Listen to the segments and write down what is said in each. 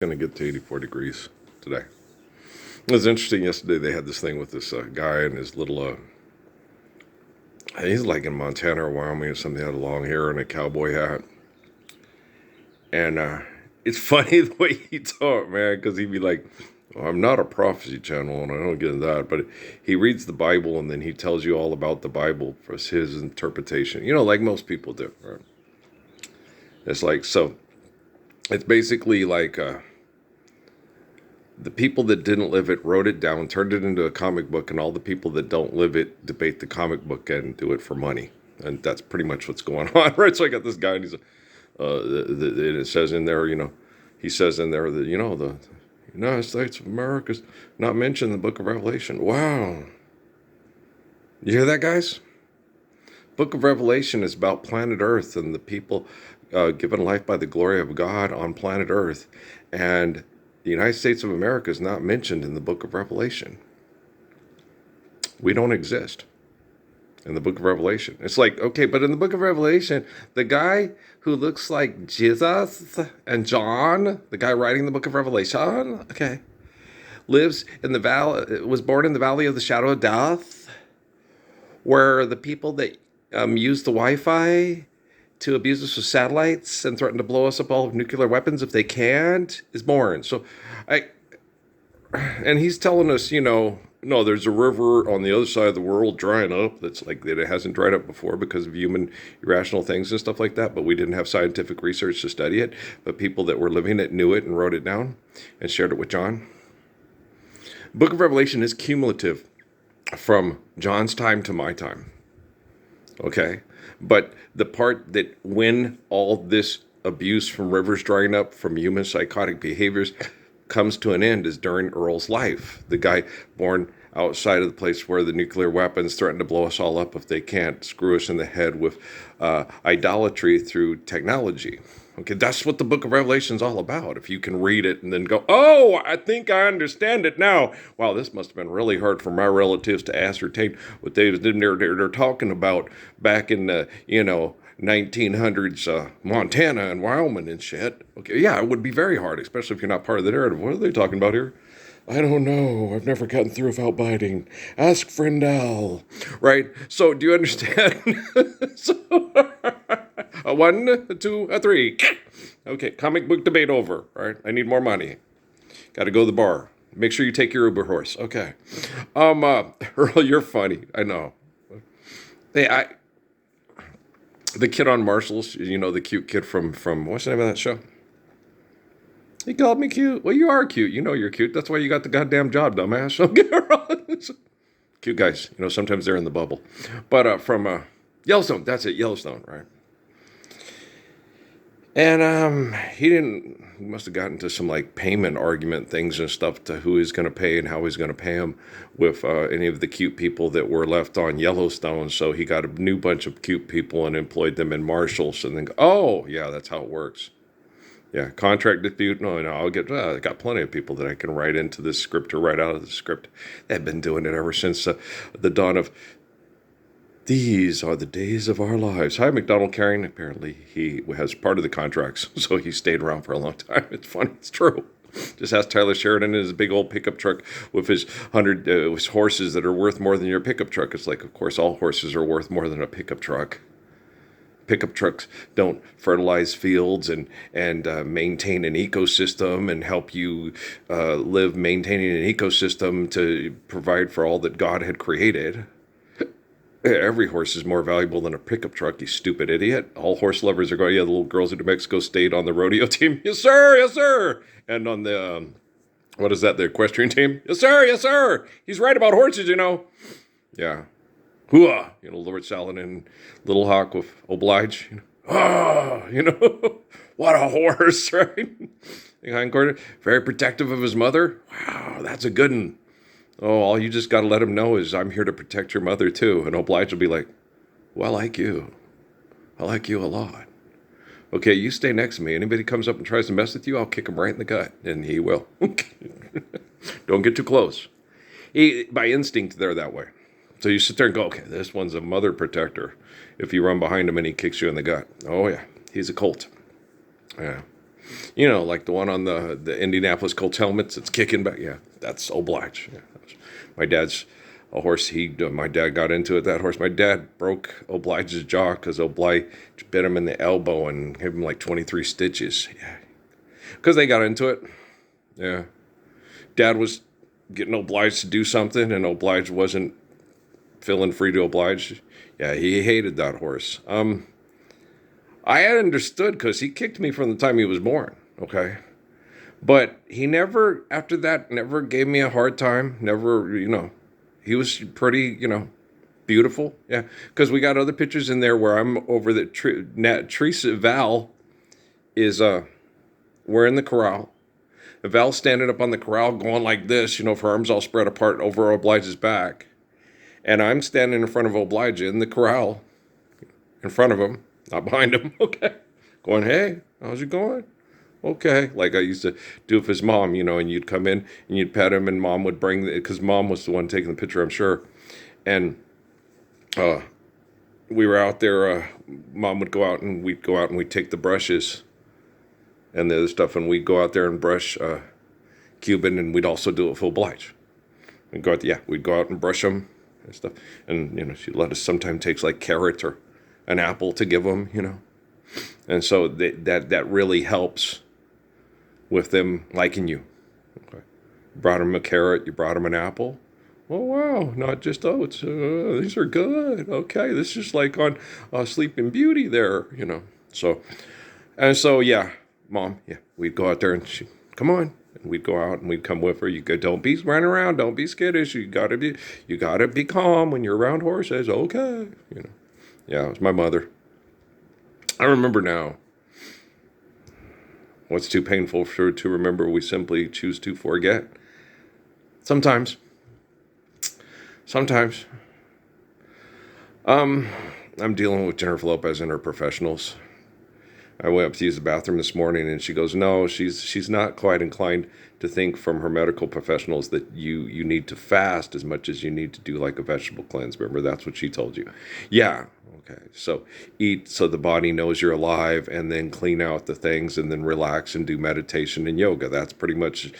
Going to get to 84 degrees today. It was interesting. Yesterday they had this thing with this guy and his little, he's like in Montana or Wyoming or something, had long hair and a cowboy hat. And it's funny the way he talked, man, because he'd be like, well, I'm not a prophecy channel and I don't get into that, but he reads the Bible and then he tells you all about the Bible for his interpretation, like most people do, right? It's like, so it's basically like, the people that didn't live it wrote it down, turned it into a comic book, and all the people that don't live it debate the comic book and do it for money. And that's pretty much what's going on, right? So I got this guy, and it says in there, he says in there that, the United States of America's not mentioned in the book of Revelation. Wow. You hear that, guys? Book of Revelation is about planet Earth and the people given life by the glory of God on planet Earth. And the United States of America is not mentioned in the book of Revelation. We don't exist in the book of Revelation. It's like, okay, but in the book of Revelation, the guy who looks like Jesus and John, the guy writing the book of Revelation, okay, lives in the valley, was born in the valley of the shadow of death, where the people that use the Wi-Fi to abuse us with satellites and threaten to blow us up all with nuclear weapons if they can't, is born. And he's telling us, no, there's a river on the other side of the world drying up that's like that it hasn't dried up before because of human irrational things and stuff like that, but we didn't have scientific research to study it, but people that were living it knew it and wrote it down and shared it with John. Book of Revelation is cumulative from John's time to my time. Okay? But the part that when all this abuse from rivers drying up, from human psychotic behaviors, comes to an end is during Earl's life. The guy born outside of the place where the nuclear weapons threaten to blow us all up if they can't screw us in the head with idolatry through technology. Okay, that's what the book of Revelation is all about. If you can read it and then go, oh, I think I understand it now. Wow, this must have been really hard for my relatives to ascertain what they're talking about back in the, 1900s Montana and Wyoming and shit. Okay, yeah, it would be very hard, especially if you're not part of the narrative. What are they talking about here? I don't know. I've never gotten through without biting. Ask friend Al. Right? So, do you understand? So, a 1, a 2, a 3. Okay, comic book debate over. Right? I need more money. Got to go to the bar. Make sure you take your Uber horse. Okay. Earl, you're funny. I know. Hey, the kid on Marshalls, the cute kid from what's the name of that show? He called me cute. Well, you are cute. You know you're cute. That's why you got the goddamn job, dumbass. Don't get me wrong. Cute guys. Sometimes they're in the bubble. But from Yellowstone. That's it. Yellowstone, right? And he must have gotten to some like payment argument things and stuff to who he's going to pay and how he's going to pay them with any of the cute people that were left on Yellowstone. So he got a new bunch of cute people and employed them in Marshalls and then, oh, yeah, that's how it works. Yeah, contract dispute. No, I'll get. I got plenty of people that I can write into this script or write out of the script. They've been doing it ever since the dawn of. These are the days of our lives. Hi, McDonald Carring. Apparently, he has part of the contracts, so he stayed around for a long time. It's funny. It's true. Just ask Tyler Sheridan in his big old pickup truck with his 100 horses that are worth more than your pickup truck. It's like, of course, all horses are worth more than a pickup truck. Pickup trucks don't fertilize fields and maintain an ecosystem and help you live maintaining an ecosystem to provide for all that God had created. Every horse is more valuable than a pickup truck, you stupid idiot. All horse lovers are going, yeah, the little girls in New Mexico State on the rodeo team. Yes, sir. Yes, sir. And on the, what is that, the equestrian team? Yes, sir. Yes, sir. He's right about horses, Yeah. Hooah! Lord Saladin, Little Hawk with Oblige. What a horse, right? Hindquarter, very protective of his mother. Wow, that's a good one. Oh, all you just got to let him know is I'm here to protect your mother too. And Oblige will be like, well, I like you. I like you a lot. Okay, you stay next to me. Anybody comes up and tries to mess with you, I'll kick him right in the gut. And he will. Don't get too close. By instinct, they're that way. So you sit there and go, okay, this one's a mother protector. If you run behind him and he kicks you in the gut. Oh, yeah, he's a colt. Yeah. Like the one on the Indianapolis Colts helmets. It's kicking back. Yeah, that's Oblige. Yeah, my dad's a horse. My dad got into it. That horse. My dad broke Oblige's jaw because Oblige bit him in the elbow and gave him like 23 stitches. Yeah, because they got into it. Yeah, Dad was getting Oblige to do something, and Oblige wasn't feeling free to oblige. Yeah, he hated that horse. I had understood because he kicked me from the time he was born. Okay. But he never, after that, never gave me a hard time. Never, he was pretty, beautiful. Yeah. Because we got other pictures in there where I'm over the Teresa Val is, we're in the corral. Val's standing up on the corral going like this, her arms all spread apart over Oblige's back. And I'm standing in front of Oblige in the corral, in front of him, not behind him, okay? Going, hey, how's it going? Okay. Like I used to do with his mom, and you'd come in and you'd pet him and Mom would bring, because Mom was the one taking the picture, I'm sure. And we were out there, Mom would go out and we'd go out and we'd take the brushes and the other stuff, and we'd go out there and brush Cuban, and we'd also do it with Oblige. We'd go out and brush them and stuff. And, she'd let us sometimes takes like carrot or an apple to give them, And so that really helps with them liking you. Okay. You brought them a carrot, you brought them an apple. Oh, wow, not just oats. These are good. Okay, this is like on Sleeping Beauty there, So, yeah, Mom, yeah, we'd go out there and she'd, come on. And we'd go out and we'd come with her. You go, don't be running around, don't be skittish. You gotta be calm when you're around horses. Okay, Yeah, it was my mother. I remember now. What's too painful to remember, we simply choose to forget. Sometimes. I'm dealing with Jennifer Lopez and her professionals. I went up to use the bathroom this morning, and she goes, no, she's not quite inclined to think from her medical professionals that you need to fast as much as you need to do like a vegetable cleanse. Remember, that's what she told you. Yeah. Okay. So eat so the body knows you're alive, and then clean out the things, and then relax and do meditation and yoga. That's pretty much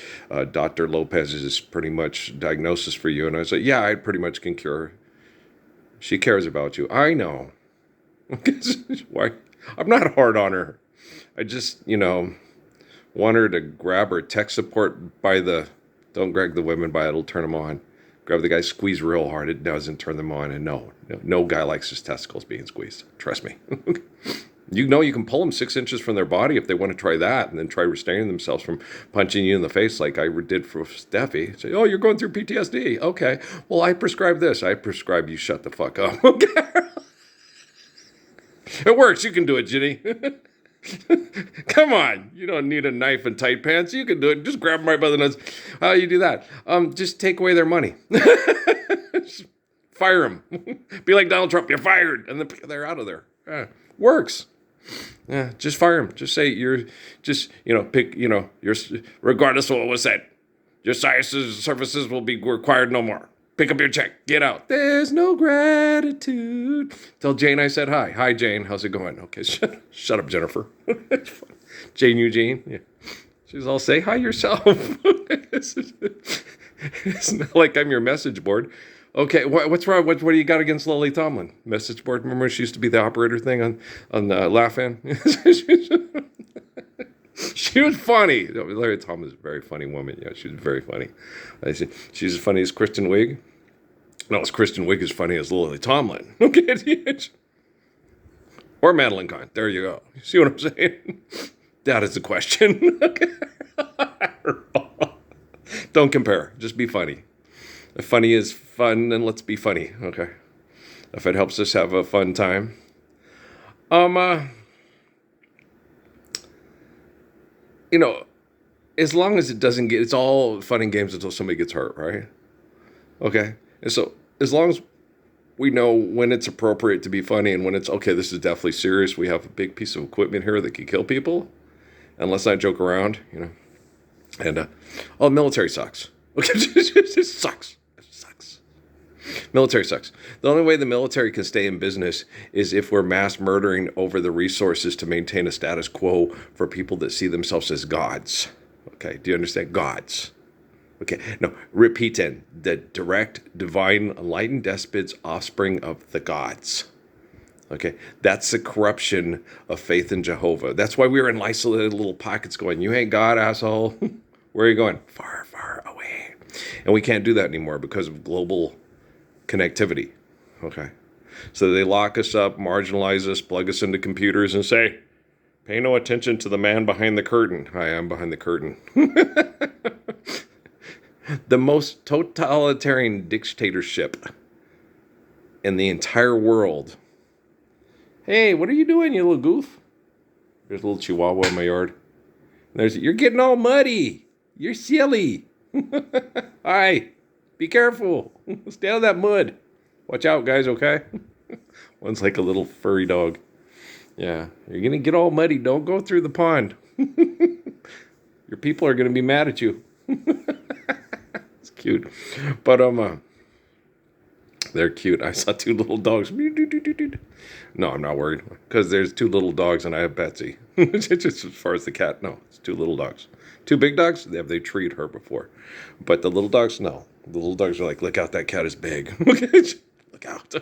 Dr. Lopez's pretty much diagnosis for you. And I said, yeah, I pretty much can cure. She cares about you. I know. Why? I'm not hard on her. I just, want her to grab her tech support by don't grab the women by it, it'll turn them on. Grab the guy, squeeze real hard, it doesn't turn them on. And no guy likes his testicles being squeezed. Trust me. You can pull them 6 inches from their body if they want to try that, and then try restraining themselves from punching you in the face like I did for Steffi. Say, oh, you're going through PTSD. Okay. Well, I prescribe this. I prescribe you shut the fuck up. Okay. It works. You can do it, Ginny. Come on. You don't need a knife and tight pants. You can do it. Just grab them right by the nuts. How do you do that? Just take away their money. Fire them. Be like Donald Trump. You're fired. And then they're out of there. Works. Yeah, just fire them. Just say you're just, pick, regardless of what was said, your services will be required no more. Pick up your check. Get out. There's no gratitude. Tell Jane I said hi. Hi, Jane. How's it going? Okay, shut up, Jennifer. Jane Eugene. Yeah. She's all, say hi yourself. It's not like I'm your message board. Okay, what's wrong? What do you got against Lily Tomlin? Message board? Remember she used to be the operator thing on Laugh-In? She was funny. Larry Tomlin is a very funny woman. Yeah, she was very funny. She's as funny as Kristen Wiig. No, it's Kristen Wiig as funny as Lily Tomlin. Okay. Or Madeline Kahn. There you go. You see what I'm saying? That is the question. Don't compare. Just be funny. If funny is fun, then let's be funny. Okay. If it helps us have a fun time. As long as it doesn't it's all fun and games until somebody gets hurt, right? Okay. And so as long as we know when it's appropriate to be funny and when it's, okay, this is definitely serious. We have a big piece of equipment here that can kill people. And let's not joke around, And, military sucks. Okay. It sucks. It sucks. Military sucks. The only way the military can stay in business is if we're mass murdering over the resources to maintain a status quo for people that see themselves as gods. Okay, do you understand? Gods. Okay, no, repeating. The direct, divine, enlightened despots, offspring of the gods. Okay, that's the corruption of faith in Jehovah. That's why we were in isolated little pockets going, you ain't God, asshole. Where are you going? Far, far away. And we can't do that anymore because of global connectivity. Okay, so they lock us up, marginalize us, plug us into computers and say, pay no attention to the man behind the curtain. Hi, I'm behind the curtain. The most totalitarian dictatorship in the entire world. Hey, what are you doing, you little goof? There's a little chihuahua in my yard. You're getting all muddy. You're silly. Hi, be careful. Stay out of that mud. Watch out, guys, okay? One's like a little furry dog. Yeah, you're going to get all muddy. Don't go through the pond. Your people are going to be mad at you. It's cute. But, they're cute. I saw two little dogs. No, I'm not worried because there's two little dogs and I have Betsy. Just as far as the cat, no, it's two little dogs. Two big dogs, they treated her before. But the little dogs, no. The little dogs are like, look out, that cat is big. Look out.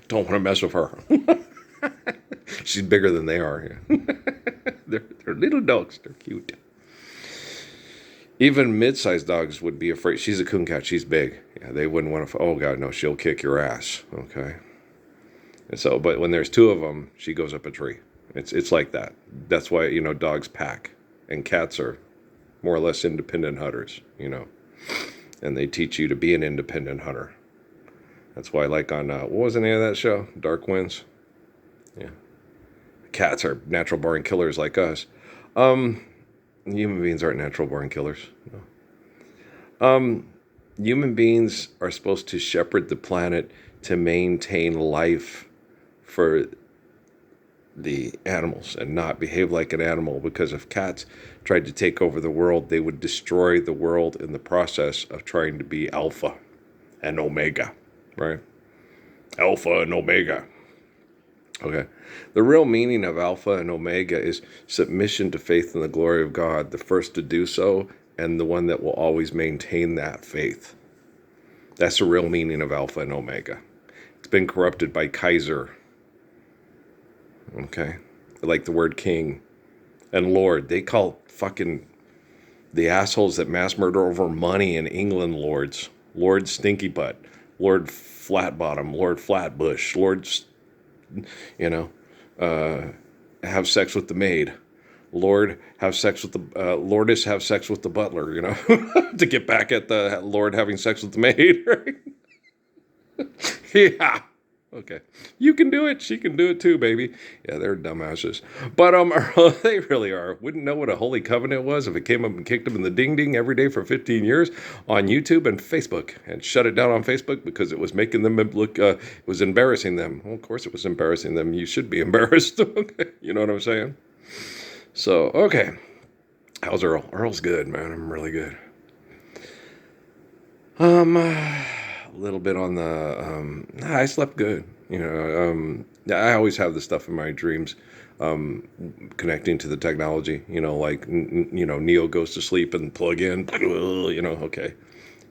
Don't want to mess with her. She's bigger than they are. They're little dogs. They're cute. Even mid-sized dogs would be afraid. She's a coon cat. She's big. Yeah, they wouldn't want to. Oh God, no! She'll kick your ass. Okay. And so, but when there's two of them, she goes up a tree. It's like that. That's why dogs pack, and cats are more or less independent hunters. And they teach you to be an independent hunter. That's why, like on what was the name of that show? Dark Winds. Yeah. Cats are natural-born killers like us. Human beings aren't natural-born killers. No. Human beings are supposed to shepherd the planet to maintain life for the animals and not behave like an animal, because if cats tried to take over the world, they would destroy the world in the process of trying to be alpha and omega, right? Alpha and omega. Okay. The real meaning of Alpha and Omega is submission to faith in the glory of God, the first to do so, and the one that will always maintain that faith. That's the real meaning of Alpha and Omega. It's been corrupted by Kaiser. Okay. Like the word king and Lord. They call fucking the assholes that mass murder over money in England lords. Lord Stinky Butt. Lord Flatbottom. Lord Flatbush. Lord... have sex with the maid. Lord, have sex with the Lordess, have sex with the butler. To get back at the Lord having sex with the maid. Right? Yeah. Okay. You can do it. She can do it too, baby. Yeah, they're dumbasses. But they really are. Wouldn't know what a holy covenant was if it came up and kicked them in the ding-ding every day for 15 years on YouTube and Facebook, and shut it down on Facebook because it was making them look, it was embarrassing them. Well, of course it was embarrassing them. You should be embarrassed. Okay. You know what I'm saying? So, okay. How's Earl? Earl's good, man. I'm really good. A little bit on the I slept good. I always have the stuff in my dreams connecting to the technology, like Neo goes to sleep and plug in, okay,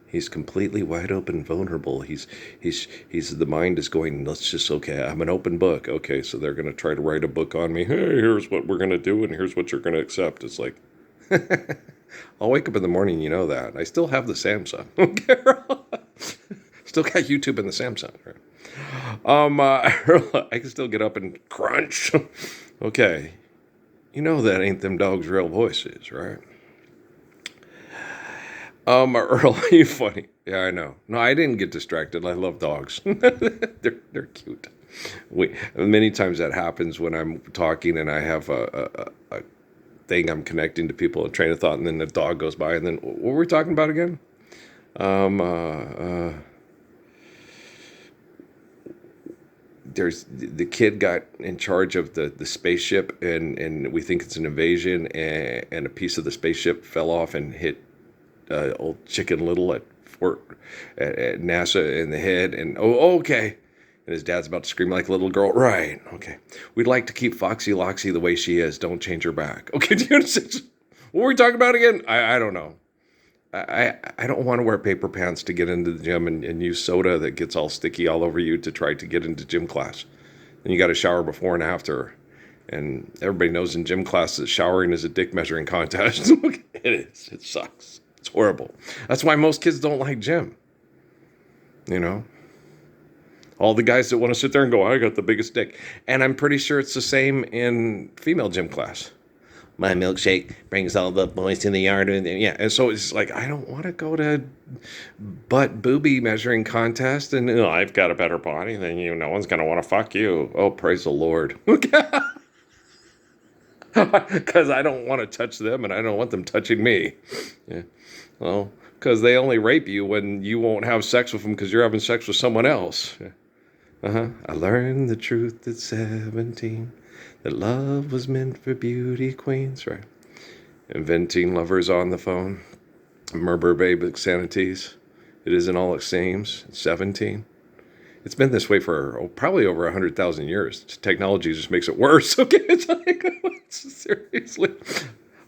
he's completely wide open, vulnerable. He's the mind is going, let's just, okay, I'm an open book. Okay, so they're going to try to write a book on me. Hey, here's what we're going to do and here's what you're going to accept. It's like I'll wake up in the morning, that I still have the Samsung. Still got YouTube in the Samsung, right? I can still get up and crunch. Okay. That ain't them dogs' real voices, right? Earl, you funny. Yeah, I know. No, I didn't get distracted. I love dogs. They're cute. Many times that happens when I'm talking and I have a thing I'm connecting to people, a train of thought, and then the dog goes by, and then what were we talking about again? There's the kid got in charge of the spaceship, and we think it's an invasion, and a piece of the spaceship fell off and hit old Chicken Little at at NASA in the head, and oh, okay. And his dad's about to scream like a little girl. Right. Okay. We'd like to keep Foxy Loxy the way she is. Don't change her back. Okay. Do you understand? What were we talking about again? I don't know. I don't want to wear paper pants to get into the gym and use soda that gets all sticky all over you to try to get into gym class. And you got to shower before and after. And everybody knows in gym class that showering is a dick measuring contest. It is. It sucks. It's horrible. That's why most kids don't like gym. You know? All the guys that want to sit there and go, I got the biggest dick. And I'm pretty sure it's the same in female gym class. My milkshake brings all the boys to the yard. And so it's like, I don't want to go to butt booby measuring contest. And I've got a better body than you. No one's going to want to fuck you. Oh, praise the Lord. Because I don't want to touch them and I don't want them touching me. Yeah. Well, because they only rape you when you won't have sex with them because you're having sex with someone else. Yeah. I learned the truth at 17, that love was meant for beauty queens, right? Inventing lovers on the phone, murmur babe sanities. It isn't all it seems. 17. It's been this way for probably over 100,000 years. Technology just makes it worse. Okay, it's like, seriously.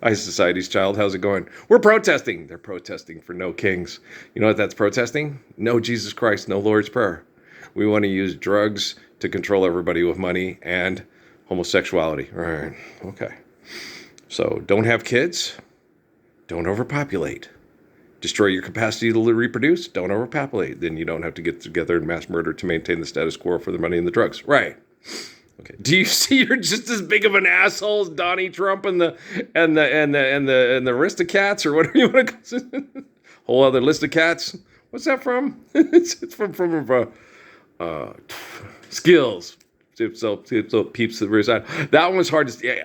Hi, Society's Child. How's it going? We're protesting. They're protesting for no kings. You know what that's protesting? No Jesus Christ, no Lord's Prayer. We want to use drugs to control everybody with money and homosexuality. All right. Okay. So don't have kids. Don't overpopulate. Destroy your capacity to reproduce. Don't overpopulate. Then you don't have to get together and mass murder to maintain the status quo for the money and the drugs. Right. Okay. Do you see you're just as big of an asshole as Donnie Trump and the Aristocats or whatever you want to call it? Whole other list of cats. What's that from? It's from Skills. So peeps the side. That one was hard to see.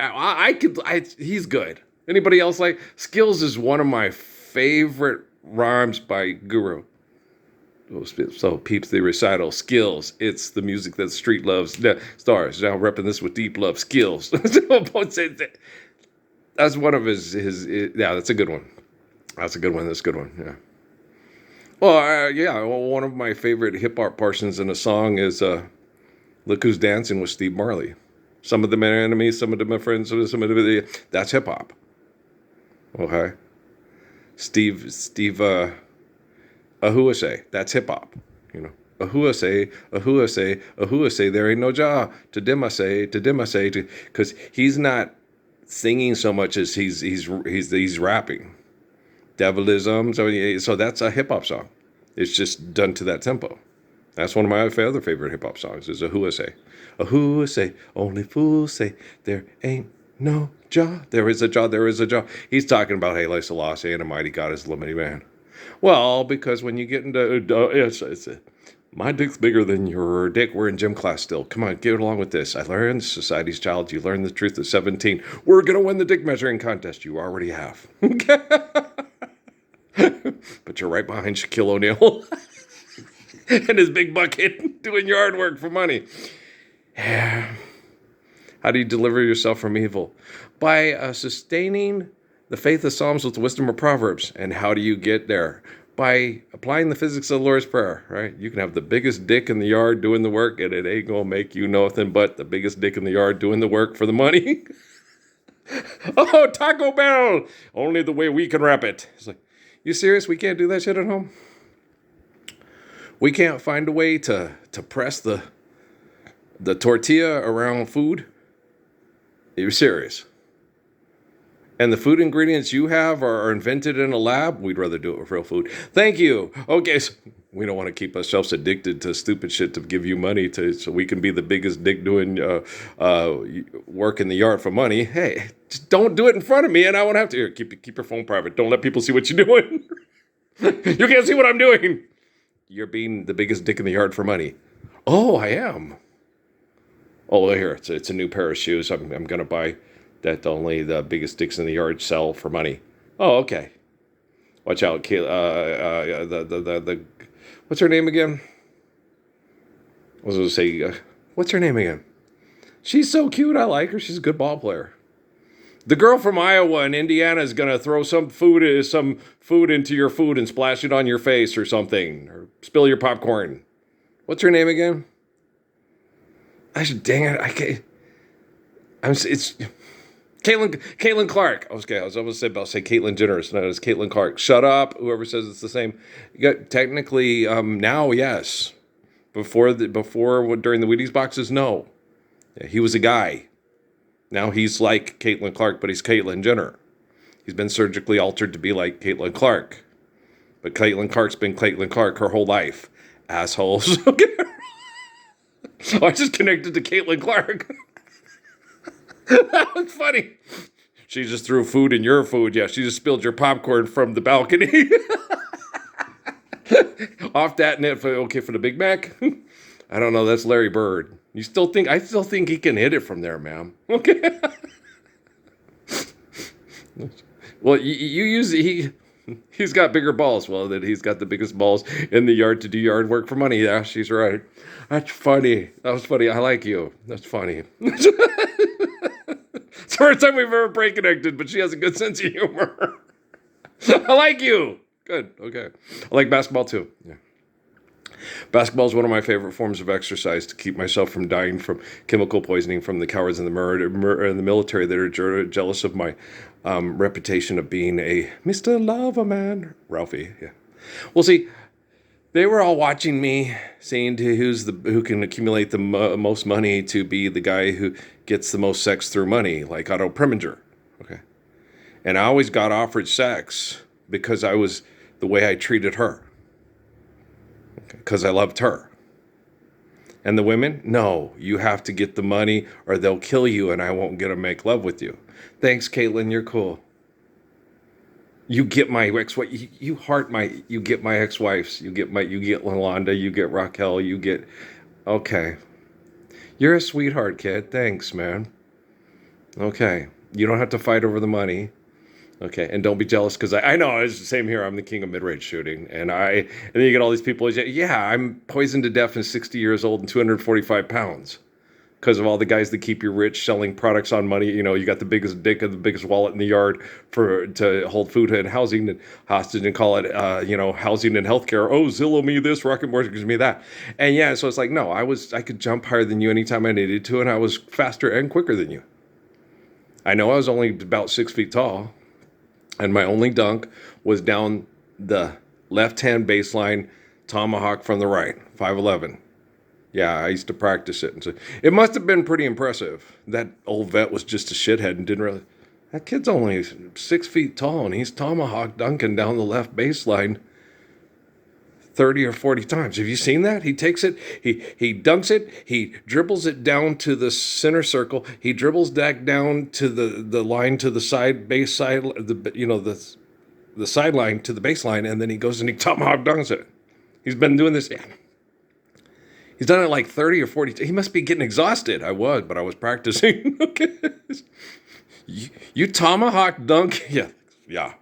He's good. Anybody else like Skills is one of my favorite rhymes by Guru. So peeps the recital. Skills. It's the music that the street loves. Stars. Now repping this with deep love. Skills. That's one of his. Yeah, that's a good one. That's a good one. That's a good one. Yeah. Well, one of my favorite hip hop portions in a song is "Look Who's Dancing" with Steve Marley. Some of them are enemies, some of them are friends, some of them. That's hip hop. Okay. Steve, Ahuase. That's hip hop. You know, Ahuase. There ain't no jaw to dimase, because he's not singing so much as he's rapping. Devilism. So that's a hip hop song. It's just done to that tempo. That's one of my other favorite hip hop songs. Is Ahuase. Ahuase. Only fools say there ain't no jaw. There is a jaw. There is a jaw. He's talking about Haile Selassie and a mighty God is the mighty man. Well, because when you get into my dick's bigger than your dick. We're in gym class still. Come on, get along with this. I learned Society's Child. You learned the truth at 17. We're going to win the dick measuring contest. You already have. But you're right behind Shaquille O'Neal and his big bucket doing yard work for money. Yeah. How do you deliver yourself from evil? By sustaining the faith of Psalms with the wisdom of Proverbs. And how do you get there? By applying the physics of the Lord's Prayer, right? You can have the biggest dick in the yard doing the work, and it ain't going to make you nothing but the biggest dick in the yard doing the work for the money. Oh, Taco Bell! Only the way we can wrap it. It's like, you serious? We can't do that shit at home? We can't find a way to press the tortilla around food? You're serious? And the food ingredients you have are invented in a lab? We'd rather do it with real food. Thank you. Okay, so we don't want to keep ourselves addicted to stupid shit to give you money so we can be the biggest dick doing work in the yard for money. Hey, just don't do it in front of me and I won't have to. Here, keep your phone private. Don't let people see what you're doing. You can't see what I'm doing. You're being the biggest dick in the yard for money. Oh, I am. Oh, well, here, it's a new pair of shoes I'm going to buy that only the biggest dicks in the yard sell for money. Oh, okay. Watch out, what's her name again? I was going to say, what's her name again? She's so cute. I like her. She's a good ball player. The girl from Iowa and Indiana is gonna throw some food into your food and splash it on your face or something, or spill your popcorn. What's her name again? I should. Dang it! I can't. It's Caitlin Clark. Okay, I was almost about to say Caitlyn Jenner. No, it's Caitlin Clark. Shut up. Whoever says it's the same. You got technically now, yes. Before during the Wheaties boxes, no. Yeah, he was a guy. Now he's like Caitlin Clark, but he's Caitlyn Jenner. He's been surgically altered to be like Caitlin Clark. But Caitlin Clark's been Caitlin Clark her whole life. Assholes. I just connected to Caitlin Clark. That was funny. She just threw food in your food. Yeah, she just spilled your popcorn from the balcony. Off that net for the Big Mac. I don't know. That's Larry Bird. I still think he can hit it from there, ma'am. Okay. Well, he's got bigger balls. Well, that he's got the biggest balls in the yard to do yard work for money. Yeah, she's right. That's funny. That was funny. I like you. That's funny. It's the first time we've ever break connected, but she has a good sense of humor. I like you. Good. Okay. I like basketball too. Yeah. Basketball is one of my favorite forms of exercise to keep myself from dying from chemical poisoning from the cowards in the military that are jealous of my reputation of being a Mr. Lover Man. Ralphie, yeah. Well, see, they were all watching me, saying to who can accumulate the most money to be the guy who gets the most sex through money, like Otto Preminger. Okay, and I always got offered sex because I was the way I treated her. Because I loved her. And the women, no, you have to get the money or they'll kill you and I won't get to make love with you. Thanks, Caitlin, you're cool. You get my ex-wife, you get my ex-wives, you get Lalonda, you get Raquel, okay. You're a sweetheart, kid. Thanks, man. Okay. You don't have to fight over the money. Okay, and don't be jealous because I know it's the same here. I'm the king of mid-range shooting, and then you get all these people. Yeah, I'm poisoned to death and 60 years old and 245 pounds because of all the guys that keep you rich selling products on money. You know, you got the biggest dick and the biggest wallet in the yard to hold food and housing and hostage and call it housing and healthcare. Oh, Zillow me this, Rocket Mortgage me that, and yeah, so it's like no, I could jump higher than you anytime I needed to, and I was faster and quicker than you. I know I was only about 6 feet tall. And my only dunk was down the left-hand baseline, tomahawk from the right, 5'11". Yeah, I used to practice it. And so it must have been pretty impressive. That old vet was just a shithead and didn't really... That kid's only 6 feet tall, and he's tomahawk dunking down the left baseline 30 or 40 times. Have you seen that? He takes it, he dunks it, he dribbles it down to the center circle, he dribbles back down to the line to the the sideline to the baseline, and then he goes and he tomahawk dunks it. He's been doing this. He's done it like 30 or 40. He must be getting exhausted. But I was practicing. Okay. You tomahawk dunk? Yeah.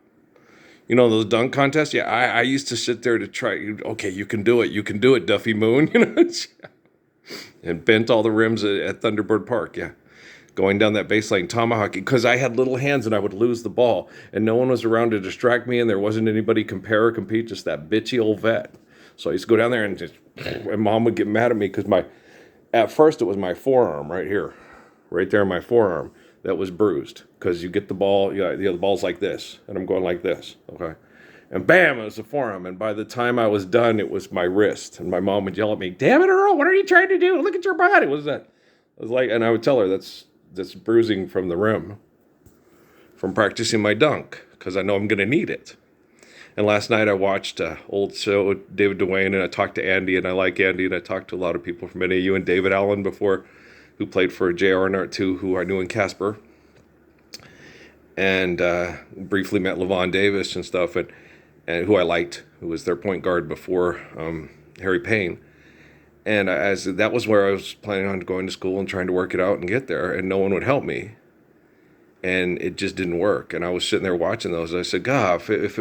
You know, those dunk contests? Yeah, I used to sit there to try. Okay, you can do it, Duffy Moon. You know, and bent all the rims at Thunderbird Park. Yeah, going down that baseline tomahawking because I had little hands and I would lose the ball, and no one was around to distract me, and there wasn't anybody compare or compete. Just that bitchy old vet. So I used to go down there and Mom would get mad at me because at first it was my forearm right here, right there in my forearm. That was bruised because you get the ball, the ball's like this, and I'm going like this, okay? And bam, it was the forearm, and by the time I was done, it was my wrist, and my mom would yell at me, "Damn it, Earl, what are you trying to do? Look at your body, what is that?" I was like, and I would tell her that's bruising from the rim, from practicing my dunk, because I know I'm going to need it. And last night I watched old show with David Duane, and I talked to Andy, and I like Andy, and I talked to a lot of people from NAU and David Allen before, who played for JR and Art2, who I knew in Casper, and briefly met Levon Davis and stuff, and who I liked, who was their point guard before Harry Payne. And as that was where I was planning on going to school and trying to work it out and get there, and no one would help me, and it just didn't work. And I was sitting there watching those, and I said, God, if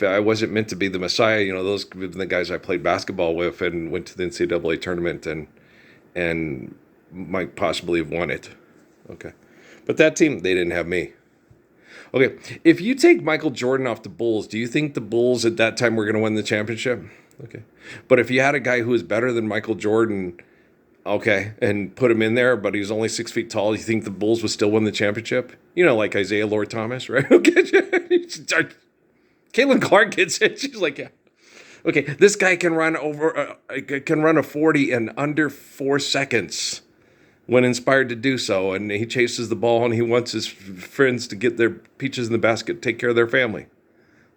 I wasn't meant to be the Messiah, those were the guys I played basketball with and went to the NCAA tournament and might possibly have won it. Okay. But that team, they didn't have me. Okay, if you take Michael Jordan off the Bulls, do you think the Bulls at that time were going to win the championship? Okay. But if you had a guy who was better than Michael Jordan, okay, and put him in there, but he was only 6 feet tall, you think the Bulls would still win the championship? You know, like Isaiah Lord Thomas, right? Okay. Caitlin Clark gets it. She's like, yeah. Okay, this guy can run can run a 40 in under 4 seconds when inspired to do so, and he chases the ball and he wants his friends to get their peaches in the basket, take care of their family.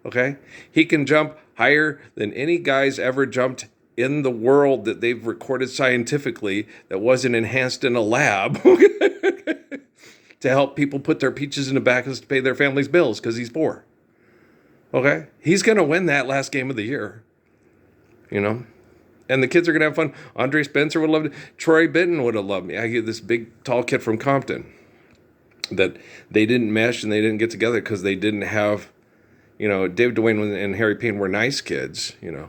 Okay? He can jump higher than any guy's ever jumped in the world that they've recorded scientifically that wasn't enhanced in a lab to help people put their peaches in the baskets to pay their family's bills because he's poor. Okay? He's going to win that last game of the year. You know? And the kids are going to have fun. Andre Spencer would love it. Troy Bitton would have loved me. I get this big, tall kid from Compton that they didn't mesh and they didn't get together because they didn't have, you know, Dave Dwayne and Harry Payne were nice kids, you know,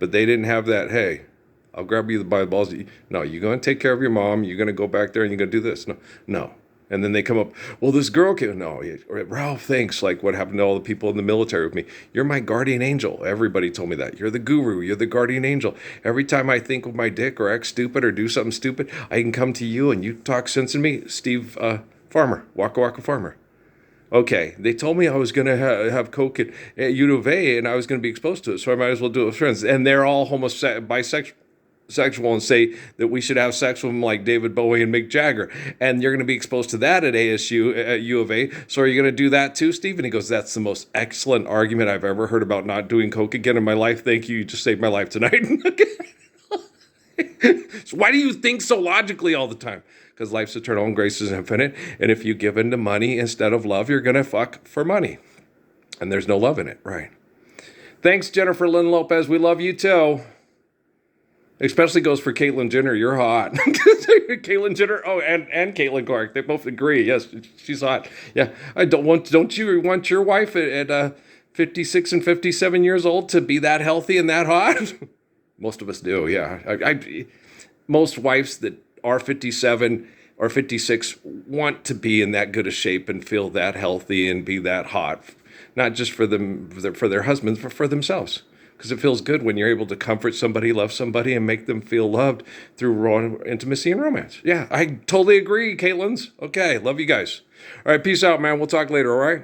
but they didn't have that, hey, I'll grab you by the balls. No, you're going to take care of your mom. You're going to go back there and you're going to do this. No. And then they come up, well, this girl came. No, Ralph thinks like what happened to all the people in the military with me. You're my guardian angel. Everybody told me that. You're the guru. You're the guardian angel. Every time I think with my dick or act stupid or do something stupid, I can come to you and you talk sense in me. Steve Farmer, Waka Waka Farmer. Okay, they told me I was going to have coke at U of A and I was going to be exposed to it, so I might as well do it with friends. And they're all bisexual and say that we should have sex with them like David Bowie and Mick Jagger. And you're going to be exposed to that at ASU, at U of A. So are you going to do that too, Steve? And he goes, that's the most excellent argument I've ever heard about not doing coke again in my life. Thank you. You just saved my life tonight. So why do you think so logically all the time? Because life's eternal and grace is infinite. And if you give in to money instead of love, you're going to fuck for money. And there's no love in it, right? Thanks, Jennifer Lynn Lopez. We love you too. Especially goes for Caitlyn Jenner. You're hot. Caitlyn Jenner. Oh, and Caitlin Clark. They both agree. Yes, she's hot. Yeah. Don't you want your wife at 56 and 57 years old to be that healthy and that hot? Most of us do. Yeah. Most wives that are 57 or 56 want to be in that good a shape and feel that healthy and be that hot, not just for them, for their husbands, but for themselves. Because it feels good when you're able to comfort somebody, love somebody, and make them feel loved through raw intimacy and romance. Yeah, I totally agree, Caitlins. Okay, love you guys. All right, peace out, man. We'll talk later, all right?